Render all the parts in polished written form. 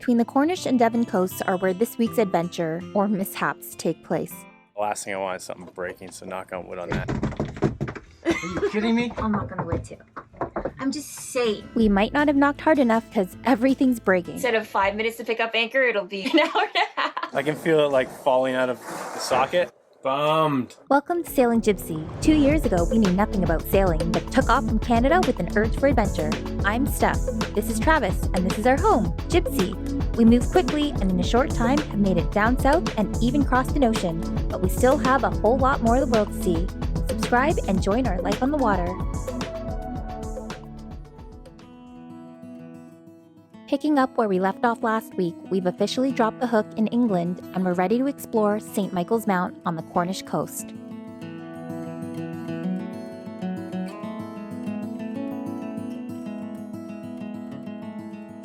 Between the Cornish and Devon coasts are where this week's adventure, or mishaps, take place. The last thing I want is something breaking, so knock on wood on that. Are you kidding me? I'll knock on the wood too. I'm just saying. We might not have knocked hard enough because everything's breaking. Instead of 5 minutes to pick up anchor, it'll be an hour and a half. I can feel it like falling out of the socket. Bummed. Welcome to Sailing Jibsea. 2 years ago, we knew nothing about sailing, but took off from Canada with an urge for adventure. I'm Steph. This is Travis, and this is our home, Jibsea. We moved quickly, and in a short time, have made it down south and even crossed an ocean. But we still have a whole lot more of the world to see. Subscribe and join our life on the water. Picking up where we left off last week, we've officially dropped the hook in England and we're ready to explore St. Michael's Mount on the Cornish coast.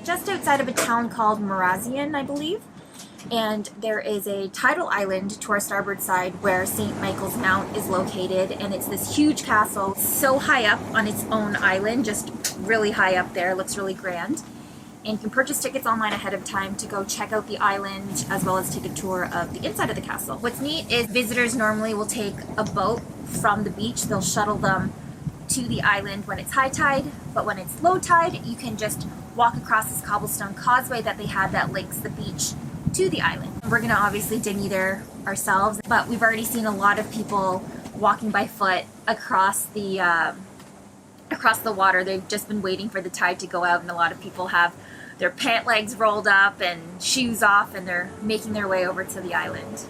Just outside of a town called Morazian, I believe, and there is a tidal island to our starboard side where St. Michael's Mount is located, and it's this huge castle so high up on its own island, just really high up there, looks really grand. And you can purchase tickets online ahead of time to go check out the island as well as take a tour of the inside of the castle. What's neat is visitors normally will take a boat from the beach. They'll shuttle them to the island when it's high tide, but when it's low tide, you can just walk across this cobblestone causeway that they have that links the beach to the island. We're gonna obviously dinghy there ourselves, but we've already seen a lot of people walking by foot across the water. They've just been waiting for the tide to go out, and a lot of people have their pant legs rolled up and shoes off, and they're making their way over to the island.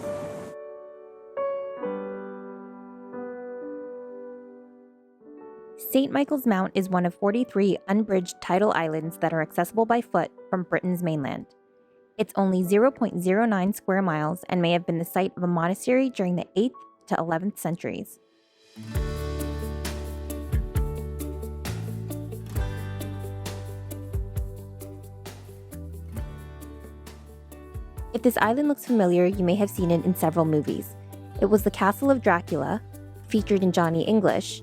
St. Michael's Mount is one of 43 unbridged tidal islands that are accessible by foot from Britain's mainland. It's only 0.09 square miles and may have been the site of a monastery during the 8th to 11th centuries. If this island looks familiar, you may have seen it in several movies. It was the Castle of Dracula, featured in Johnny English,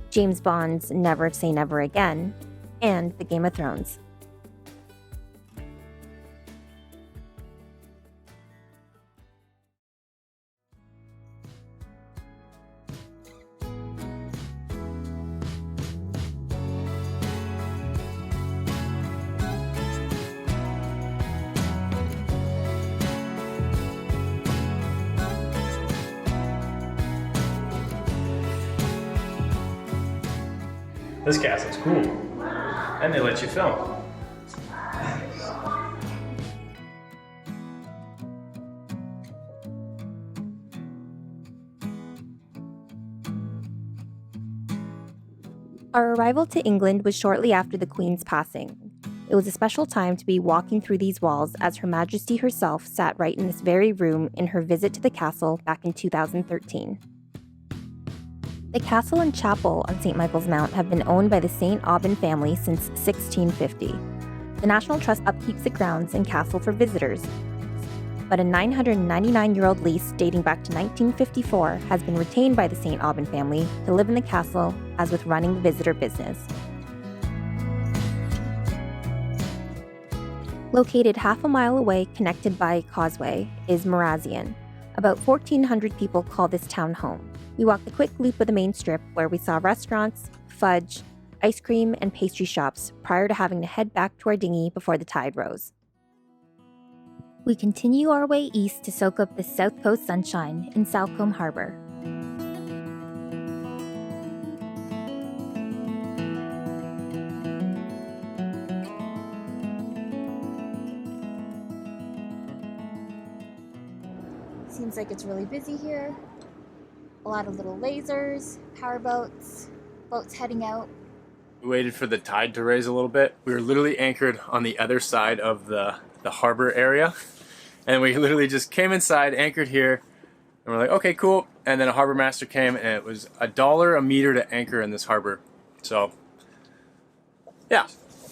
James Bond's Never Say Never Again, and The Game of Thrones. This castle's cool. And they let you film. Our arrival to England was shortly after the Queen's passing. It was a special time to be walking through these walls as Her Majesty herself sat right in this very room in her visit to the castle back in 2013. The castle and chapel on St. Michael's Mount have been owned by the St. Aubin family since 1650. The National Trust upkeeps the grounds and castle for visitors, but a 999-year-old lease dating back to 1954 has been retained by the St. Aubin family to live in the castle as with running the visitor business. Located half a mile away, connected by a causeway, is Morazian. About 1,400 people call this town home. We walked the quick loop of the main strip where we saw restaurants, fudge, ice cream, and pastry shops prior to having to head back to our dinghy before the tide rose. We continue our way east to soak up the South Coast sunshine in Salcombe Harbor. Seems like it's really busy here. A lot of little lasers, power boats, boats heading out. We waited for the tide to raise a little bit. We were literally anchored on the other side of the harbor area. And we literally just came inside, anchored here, and we're like, okay, cool. And then a harbor master came, and it was $1 a meter to anchor in this harbor. So, yeah.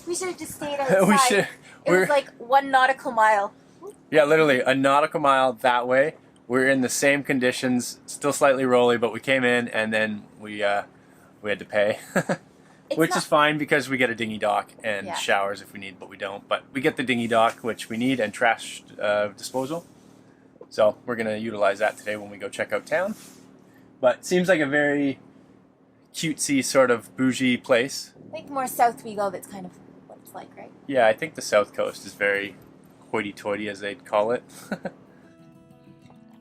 We should have just stayed outside. We should. It was like 1 nautical mile. Yeah, literally a nautical mile that way. We're in the same conditions, still slightly rolly, but we came in and then we had to pay. which is fine because we get a dinghy dock and Yeah. showers if we need, but we don't. But we get the dinghy dock, which we need, and trash disposal. So we're going to utilize that today when we go check out town. But it seems like a very cutesy sort of bougie place. I think the more south we go, that's kind of what it's like, right? Yeah, I think the South Coast is very hoity-toity, as they'd call it.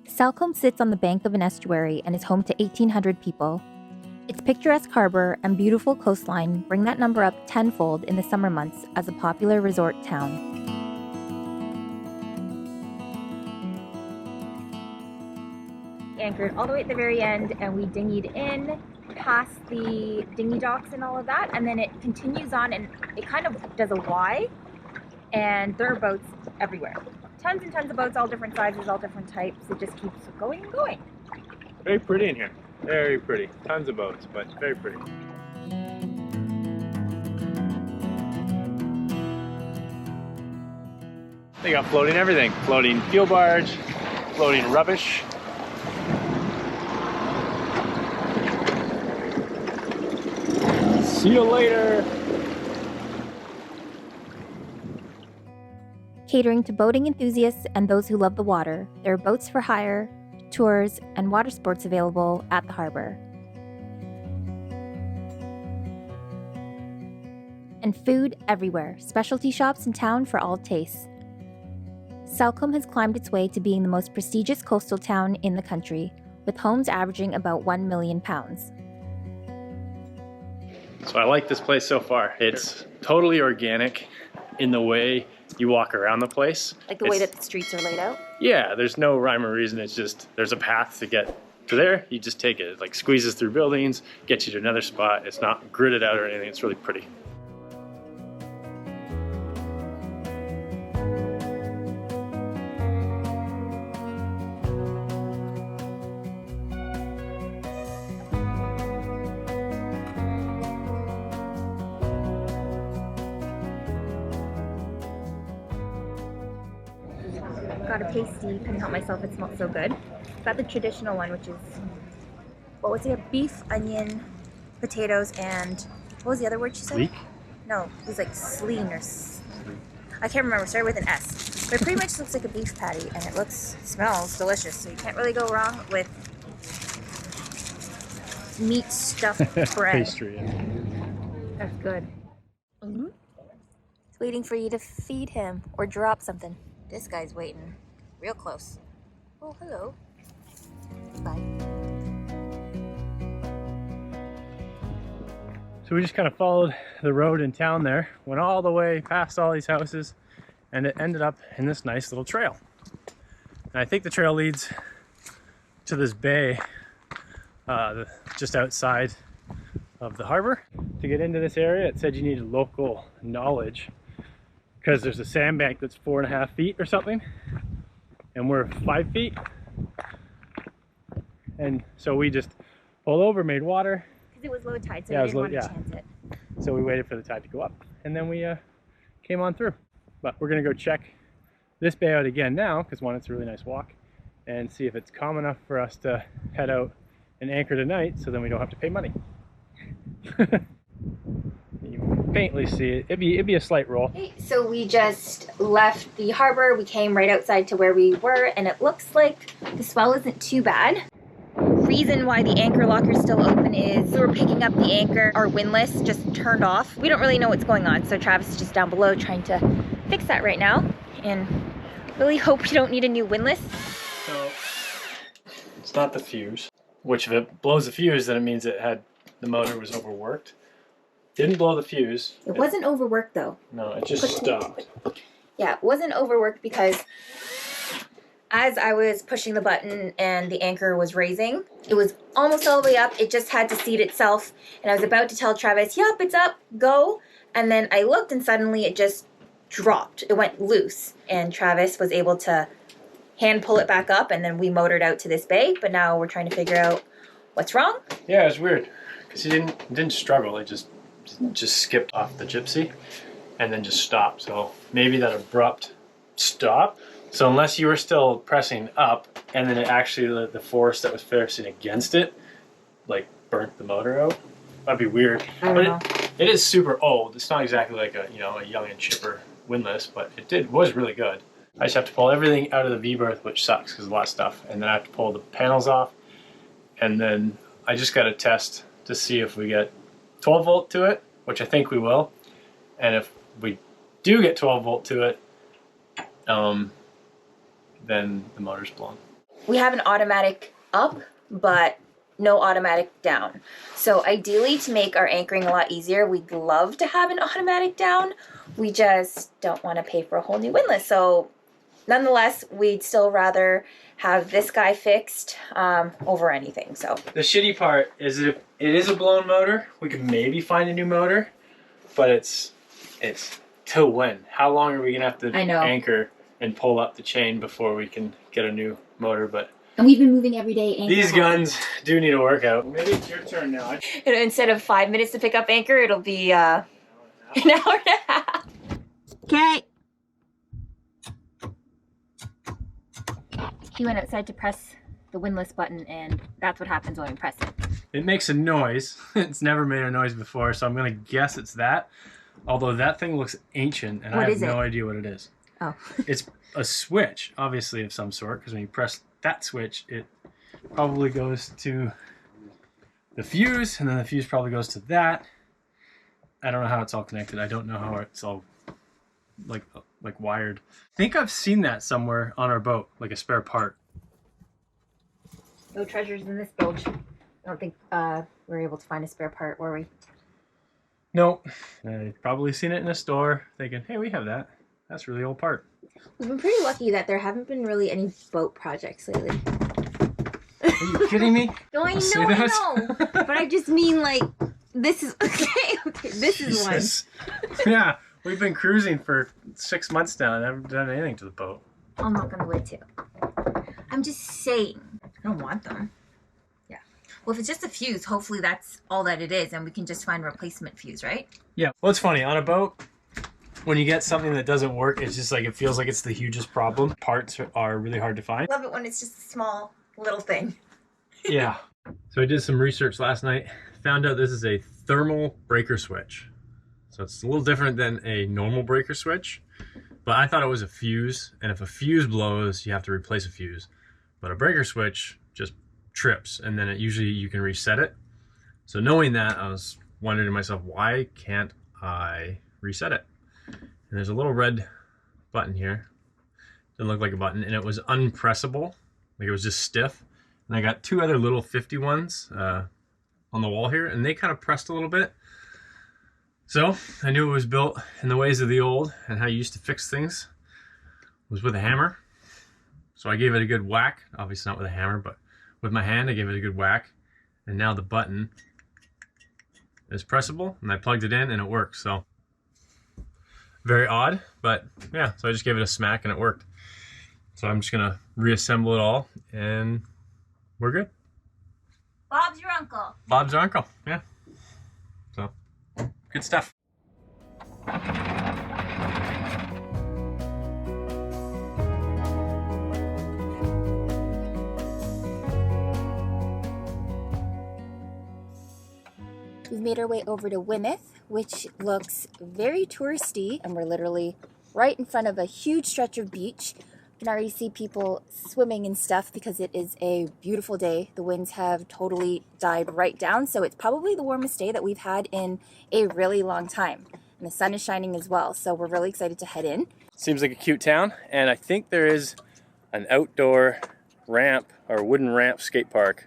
Salcombe sits on the bank of an estuary and is home to 1,800 people. Its picturesque harbor and beautiful coastline bring that number up tenfold in the summer months as a popular resort town. Anchored all the way at the very end, and we dinghied in past the dinghy docks and all of that, and then it continues on and it kind of does a Y, and there are boats everywhere. Tons and tons of boats, all different sizes, all different types. It just keeps going and going. Very pretty in here. Very pretty. Tons of boats, but very pretty. They got floating everything. Floating fuel barge, floating rubbish. See you later. Catering to boating enthusiasts and those who love the water, there are boats for hire, tours, and water sports available at the harbor. And food everywhere, specialty shops in town for all tastes. Salcombe has climbed its way to being the most prestigious coastal town in the country, with homes averaging about £1 million. So I like this place so far. It's totally organic in the way you walk around the place. Like the way that the streets are laid out? Yeah, there's no rhyme or reason. It's just, there's a path to get to there. You just take it. It like squeezes through buildings, gets you to another spot. It's not gridded out or anything. It's really pretty. Got a pasty, couldn't help myself, it smelled so good. Got the traditional one, which is, what was it? Beef, onion, potatoes, and what was the other word she said? Leek? No, it was like sleen or I can't remember, started with an S. But it pretty much looks like a beef patty, and it smells delicious, so you can't really go wrong with meat stuffed bread. Pastry. Yeah. That's good. It's waiting for you to feed him or drop something. This guy's waiting real close. Oh, hello. Bye. So we just kind of followed the road in town there, went all the way past all these houses, and it ended up in this nice little trail. And I think the trail leads to this bay just outside of the harbor. To get into this area, it said you needed local knowledge because there's a sandbank that's 4.5 feet or something, and we're 5 feet. And so we just pulled over, made water. Because it was low tide, so Yeah, we didn't want to yeah. chance it. So we waited for the tide to go up, and then we came on through. But we're gonna go check this bay out again now, because one, it's a really nice walk, and see if it's calm enough for us to head out and anchor tonight, so then we don't have to pay money. You can faintly see it. It'd be a slight roll. Okay, so we just left the harbor. We came right outside to where we were, and it looks like the swell isn't too bad. Reason why the anchor locker is still open is we're picking up the anchor. Our windlass just turned off. We don't really know what's going on, so Travis is just down below trying to fix that right now, and really hope we don't need a new windlass. So it's not the fuse, which if it blows the fuse, then it means the motor was overworked. Didn't blow the fuse. It wasn't overworked though. No, it just stopped. Yeah, it wasn't overworked because as I was pushing the button and the anchor was raising, it was almost all the way up. It just had to seat itself. And I was about to tell Travis, yep, it's up, go. And then I looked and suddenly it just dropped. It went loose. And Travis was able to hand pull it back up, and then we motored out to this bay. But now we're trying to figure out what's wrong. Yeah, it was weird. Because he didn't struggle. It just skipped off the Jibsea and then just stopped. So maybe that abrupt stop. So unless you were still pressing up, and then it actually, the force that was forcing against it, like burnt the motor out, that'd be weird. I don't know. It is super old. It's not exactly like a, you know, a young and chipper windlass, but it was really good. I just have to pull everything out of the V-berth, which sucks because a lot of stuff, and then I have to pull the panels off, and then I just got to test to see if we get 12 volt to it, which I think we will, and if we do get 12 volt to it, then the motor's blown. We have an automatic up, but no automatic down. So ideally, to make our anchoring a lot easier, we'd love to have an automatic down. We just don't want to pay for a whole new windlass. So nonetheless, we'd still rather have this guy fixed over anything. So the shitty part is that if it is a blown motor, we could maybe find a new motor, but it's till when? How long are we gonna have to anchor and pull up the chain before we can get a new motor? But and we've been moving every day. These guns do need a workout. Maybe it's your turn now. Instead of 5 minutes to pick up anchor, it'll be an hour and a half. Okay. He went outside to press the windlass button, and that's what happens when we press it. It makes a noise. It's never made a noise before, so I'm gonna guess it's that. Although that thing looks ancient, and I have no idea what it is. Oh. It's a switch, obviously, of some sort, because when you press that switch, it probably goes to the fuse, and then the fuse probably goes to that. I don't know how it's all connected. I don't know how it's all like wired. I think I've seen that somewhere on our boat, like a spare part. No treasures in this bilge. I don't think we were able to find a spare part, were we? Nope. I've probably seen it in a store, thinking, hey, we have that. That's a really old part. We've been pretty lucky that there haven't been really any boat projects lately. Are you kidding me? No, I know. But I just mean, like, this is okay. This is one. Yeah, we've been cruising for 6 months now and haven't done anything to the boat. I'm not gonna wait too. I'm just saying. I don't want them. Yeah. Well, if it's just a fuse, hopefully that's all that it is, and we can just find a replacement fuse, right? Yeah. Well, it's funny on a boat. When you get something that doesn't work, it's just like it feels like it's the hugest problem. Parts are really hard to find. Love it when it's just a small little thing. Yeah. So I did some research last night. Found out this is a thermal breaker switch. So it's a little different than a normal breaker switch. But I thought it was a fuse, and if a fuse blows, you have to replace a fuse. But a breaker switch just trips, and then usually you can reset it. So knowing that, I was wondering to myself, why can't I reset it? And there's a little red button here. Didn't look like a button, and it was unpressable. Like it was just stiff. And I got two other little 50 ones on the wall here, and they kind of pressed a little bit. So I knew it was built in the ways of the old, and how you used to fix things was with a hammer. So I gave it a good whack, obviously not with a hammer, but with my hand I gave it a good whack. And now the button is pressable, and I plugged it in and it works. So very odd, but yeah, so I just gave it a smack and it worked. So I'm just gonna reassemble it all and we're good. Bob's your uncle. Bob's our uncle, yeah. So, good stuff. We've made our way over to Weymouth, which looks very touristy, and we're literally right in front of a huge stretch of beach. You can already see people swimming and stuff because it is a beautiful day. The winds have totally died right down, so it's probably the warmest day that we've had in a really long time. And the sun is shining as well, so we're really excited to head in. Seems like a cute town, and I think there is an outdoor ramp or wooden ramp skate park.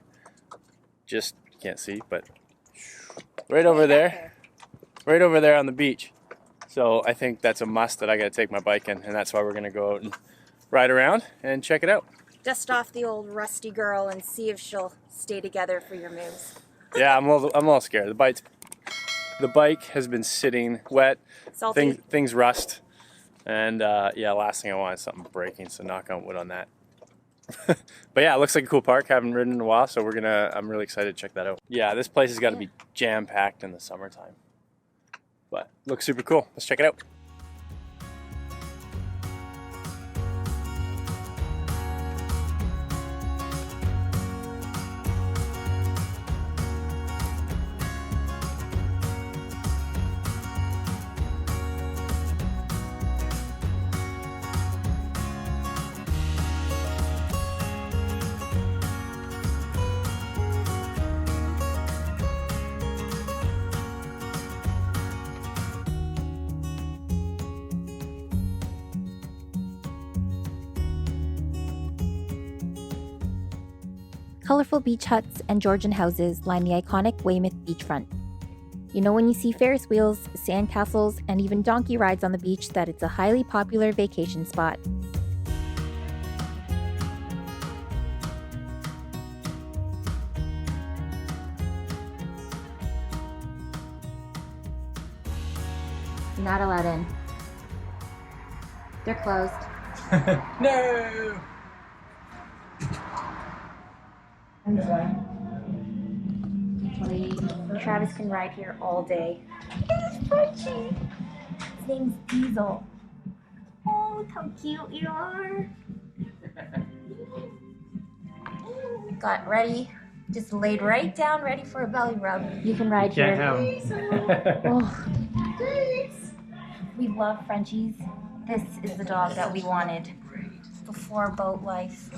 Just, you can't see, but right over there. Right over there on the beach. So I think that's a must that I gotta take my bike in, and that's why we're gonna go out and ride around and check it out. Dust off the old rusty girl and see if she'll stay together for your moves. Yeah, I'm all scared. The bike has been sitting wet. Salty. Things rust, and yeah, last thing I want is something breaking. So knock on wood on that. But yeah, it looks like a cool park. Haven't ridden in a while, so I'm really excited to check that out. Yeah, this place has got to be jam-packed in the summertime. But looks super cool. Let's check it out. Colorful beach huts and Georgian houses line the iconic Weymouth beachfront. You know when you see Ferris wheels, sand castles, and even donkey rides on the beach that it's a highly popular vacation spot. You're not allowed in. They're closed. No! Travis can ride here all day. It's Frenchie. His name's Diesel. Oh, look how cute you are. Got ready. Just laid right down, ready for a belly rub. You can ride here. Oh. We love Frenchies. This is the dog that we wanted before boat life.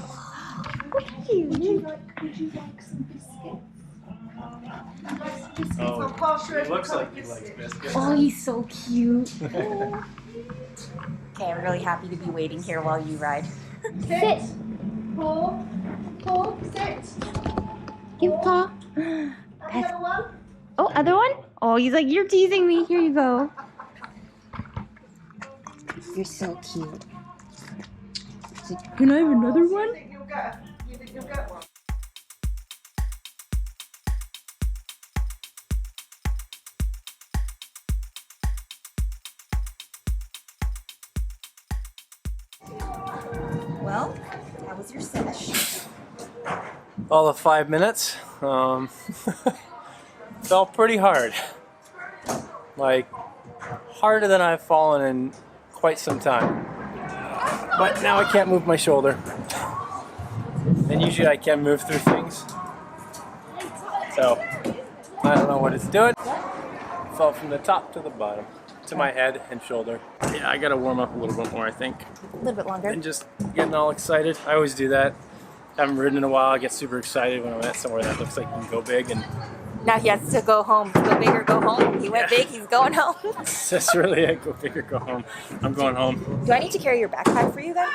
Look at you. Would you like some biscuits? Oh, it looks like he likes biscuits. Oh, he's so cute. Okay, I'm really happy to be waiting here while you ride. Sit. Paw. Paw. Sit. Give paw. Another one. Oh, other one? Oh, he's like, you're teasing me. Here you go. You're so cute. Can I have another one? You think you'll get one? Well, how was your sesh? All of 5 minutes. Felt pretty hard. Like, harder than I've fallen in quite some time. But now I can't move my shoulder. And usually I can move through things. So, I don't know what it's doing. Fell from the top to the bottom, to my head and shoulder. Yeah, I gotta warm up a little bit more, I think. A little bit longer. And just getting all excited. I always do that. Haven't ridden in a while. I get super excited when I'm at somewhere that looks like you can go big, and Now he has to go home. Go big or go home. He went big, he's going home. that's really it. Go big or go home. I'm going home. Do I need to carry your backpack for you then?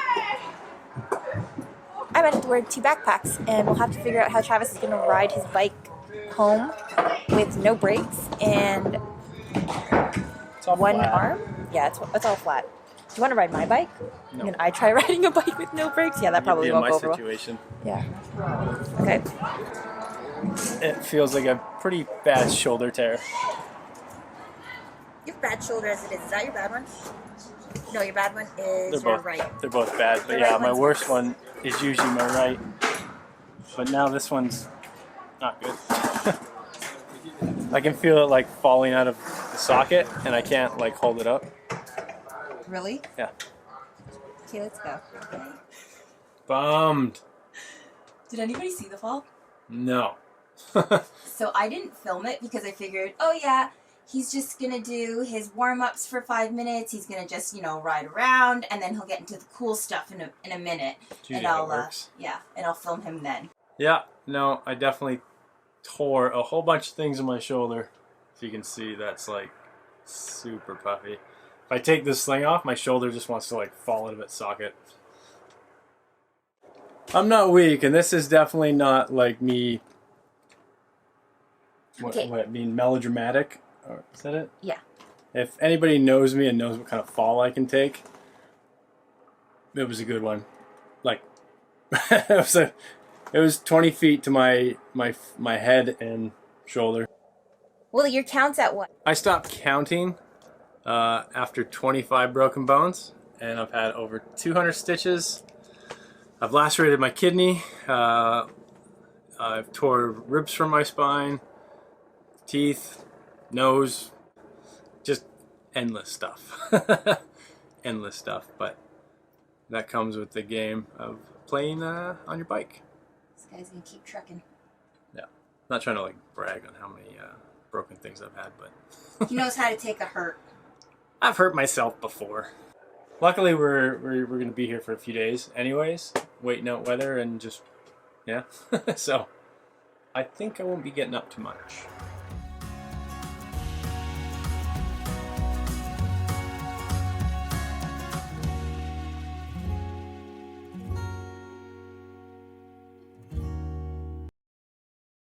I might have to wear 2 backpacks, and we'll have to figure out how Travis is going to ride his bike home with no brakes and It's all one flat. arm. Yeah, it's all flat. Do you want to ride my bike? No. Can I try riding a bike with no brakes? Yeah, that probably in won't my go over well. situation. Yeah. Okay. It feels like a pretty bad shoulder tear. You have bad shoulder as it is. Is that your bad one? No, your bad one is They're your both right. They're both bad, but The yeah, right my one's worst worse. one is usually my right. But now this one's not good. I can feel it like falling out of the socket, and I can't like hold it up. Really? Yeah. Okay, let's go. Bummed. Did anybody see the fall? No. So I didn't film it because I figured, oh yeah, he's just gonna do his warm-ups for 5 minutes. He's gonna just, ride around, and then he'll get into the cool stuff in a minute. Usually And how I'll it works. and I'll film him then. Yeah, no, I definitely tore a whole bunch of things in my shoulder. So you can see that's like super puffy. If I take this sling off, my shoulder just wants to like fall out of its socket. I'm not weak, and this is definitely not like me. What I mean, melodramatic? Or, is that it? Yeah. If anybody knows me and knows what kind of fall I can take, it was a good one. Like, it was 20 feet to my head and shoulder. Well, your count's at what? I stopped counting after 25 broken bones, and I've had over 200 stitches. I've lacerated my kidney. I've tore ribs from my spine, teeth, nose, just endless stuff. Endless stuff, but that comes with the game of playing on your bike. This guy's gonna keep trucking. Yeah, not trying to like brag on how many broken things I've had, but He knows how to take a hurt. I've hurt myself before. Luckily, we're gonna be here for a few days, anyways, waiting out weather and just yeah. So I think I won't be getting up too much.